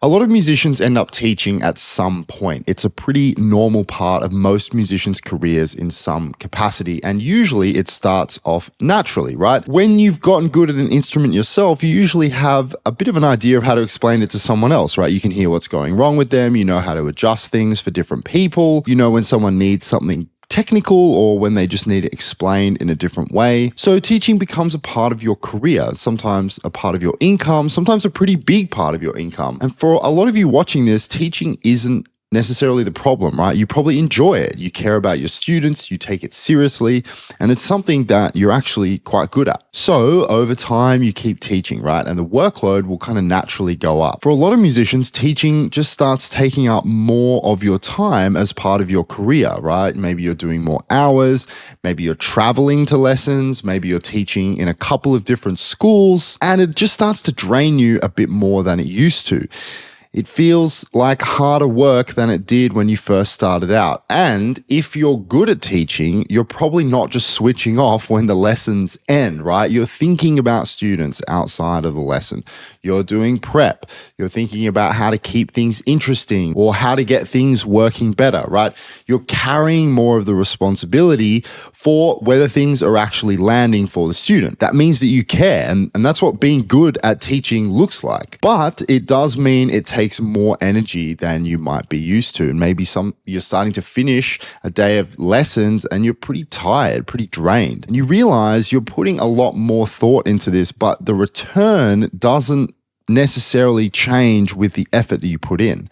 A lot of musicians end up teaching at some point. It's a pretty normal part of most musicians' careers in some capacity, and usually it starts off naturally, right? When you've gotten good at an instrument yourself, you usually have a bit of an idea of how to explain it to someone else, right? You can hear what's going wrong with them, you know how to adjust things for different people, you know when someone needs something technical or when they just need it explained in a different way. So teaching becomes a part of your career, sometimes a part of your income, sometimes a pretty big part of your income. And for a lot of you watching this, teaching isn't necessarily the problem, right? You probably enjoy it. You care about your students, you take it seriously, and it's something that you're actually quite good at. So over time, you keep teaching, right? And the workload will kind of naturally go up. For a lot of musicians, teaching just starts taking up more of your time as part of your career, right? Maybe you're doing more hours, maybe you're traveling to lessons, maybe you're teaching in a couple of different schools, and it just starts to drain you a bit more than it used to. It feels like harder work than it did when you first started out. And if you're good at teaching, you're probably not just switching off when the lessons end, right? You're thinking about students outside of the lesson. You're doing prep. You're thinking about how to keep things interesting or how to get things working better, right? You're carrying more of the responsibility for whether things are actually landing for the student. That means that you care, and that's what being good at teaching looks like. But it does mean it takes more energy than you might be used to. And maybe you're starting to finish a day of lessons and you're pretty tired, pretty drained. And you realize you're putting a lot more thought into this, but the return doesn't necessarily change with the effort that you put in.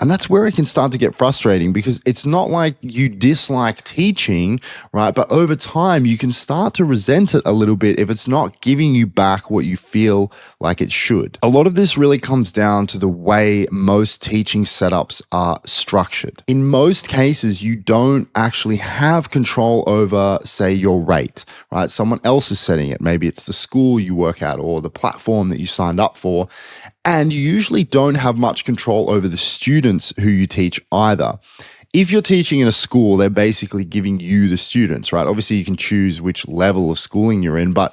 And that's where it can start to get frustrating because it's not like you dislike teaching, right? But over time, you can start to resent it a little bit if it's not giving you back what you feel like it should. A lot of this really comes down to the way most teaching setups are structured. In most cases, you don't actually have control over, say, your rate, right? Someone else is setting it. Maybe it's the school you work at or the platform that you signed up for. And you usually don't have much control over the students who you teach either. If you're teaching in a school, they're basically giving you the students, right? Obviously, you can choose which level of schooling you're in, but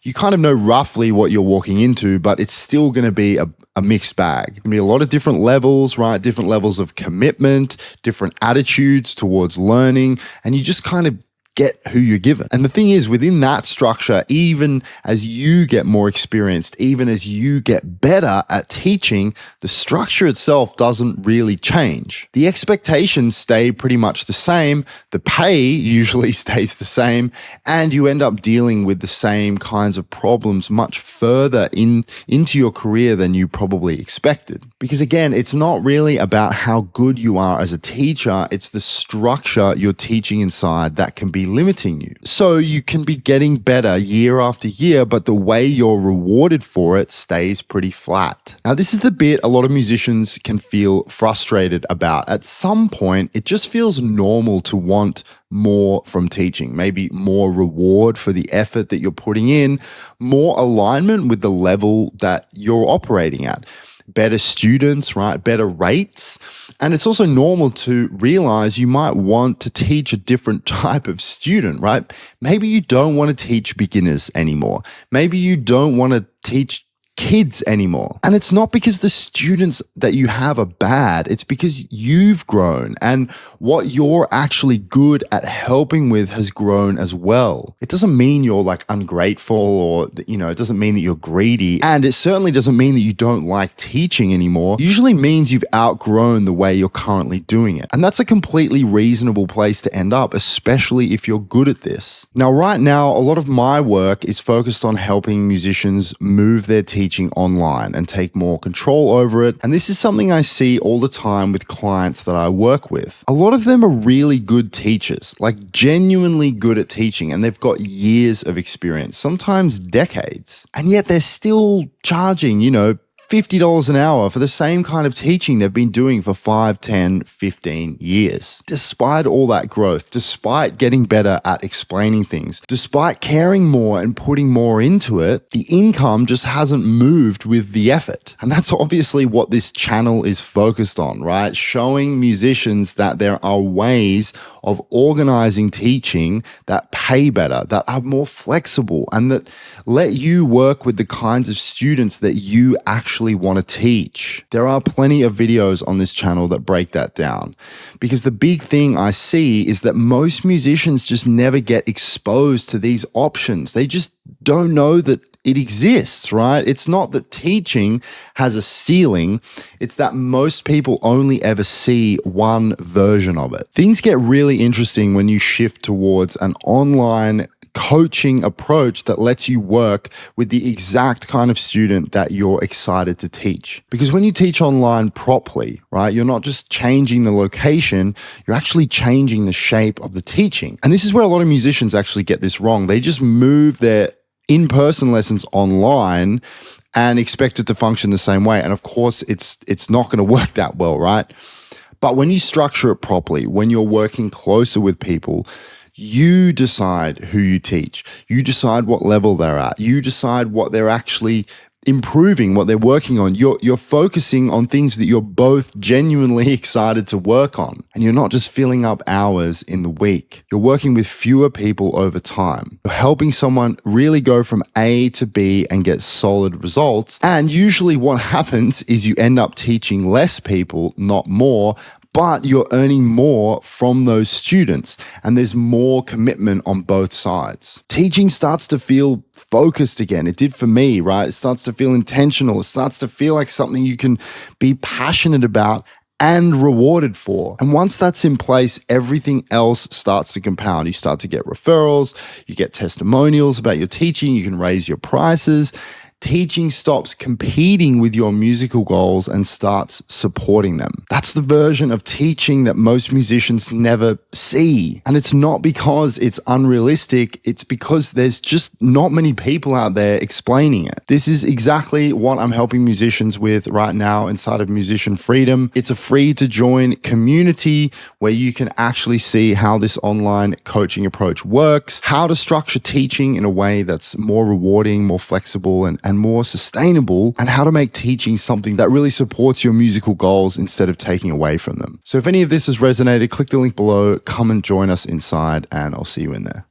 you kind of know roughly what you're walking into, but it's still going to be a mixed bag. It's going to be a lot of different levels, right? Different levels of commitment, different attitudes towards learning, and you just kind of get who you're given. And the thing is, within that structure, even as you get more experienced, even as you get better at teaching, the structure itself doesn't really change. The expectations stay pretty much the same, the pay usually stays the same, and you end up dealing with the same kinds of problems much further into your career than you probably expected. Because again, it's not really about how good you are as a teacher, it's the structure you're teaching inside that can be limiting you. So you can be getting better year after year, but the way you're rewarded for it stays pretty flat. Now, this is the bit a lot of musicians can feel frustrated about. At some point, it just feels normal to want more from teaching, maybe more reward for the effort that you're putting in, more alignment with the level that you're operating at. Better students, right? Better rates. And it's also normal to realize you might want to teach a different type of student, right? Maybe you don't want to teach beginners anymore. Maybe you don't want to teach kids anymore. And it's not because the students that you have are bad. It's because you've grown and what you're actually good at helping with has grown as well. It doesn't mean you're like ungrateful or, it doesn't mean that you're greedy. And it certainly doesn't mean that you don't like teaching anymore. It usually means you've outgrown the way you're currently doing it. And that's a completely reasonable place to end up, especially if you're good at this. Now, right now, a lot of my work is focused on helping musicians move their teaching online and take more control over it. And this is something I see all the time with clients that I work with. A lot of them are really good teachers, like genuinely good at teaching, and they've got years of experience, sometimes decades. And yet they're still charging, $50 an hour for the same kind of teaching they've been doing for 5, 10, 15 years. Despite all that growth, despite getting better at explaining things, despite caring more and putting more into it, the income just hasn't moved with the effort. And that's obviously what this channel is focused on, right? Showing musicians that there are ways of organizing teaching that pay better, that are more flexible, and that let you work with the kinds of students that you actually actually want to teach? There are plenty of videos on this channel that break that down, because the big thing I see is that most musicians just never get exposed to these options. They just don't know that it exists, right? It's not that teaching has a ceiling. It's that most people only ever see one version of it. Things get really interesting when you shift towards an online coaching approach that lets you work with the exact kind of student that you're excited to teach. Because when you teach online properly, right, you're not just changing the location, you're actually changing the shape of the teaching. And this is where a lot of musicians actually get this wrong. They just move their in-person lessons online and expect it to function the same way. And of course, it's not going to work that well, right? But when you structure it properly, when you're working closer with people, you decide who you teach. You decide what level they're at. You decide what they're actually improving, what they're working on. You're focusing on things that you're both genuinely excited to work on. And you're not just filling up hours in the week. You're working with fewer people over time. You're helping someone really go from A to B and get solid results. And usually what happens is you end up teaching less people, not more, but you're earning more from those students, and there's more commitment on both sides. Teaching starts to feel focused again. It did for me, right? It starts to feel intentional. It starts to feel like something you can be passionate about and rewarded for. And once that's in place, everything else starts to compound. You start to get referrals, you get testimonials about your teaching, you can raise your prices. Teaching stops competing with your musical goals and starts supporting them. That's the version of teaching that most musicians never see. And it's not because it's unrealistic, it's because there's just not many people out there explaining it. This is exactly what I'm helping musicians with right now inside of Musician Freedom. It's a free to join community where you can actually see how this online coaching approach works, how to structure teaching in a way that's more rewarding, more flexible, and more sustainable, and how to make teaching something that really supports your musical goals instead of taking away from them. So if any of this has resonated, click the link below, come and join us inside, and I'll see you in there.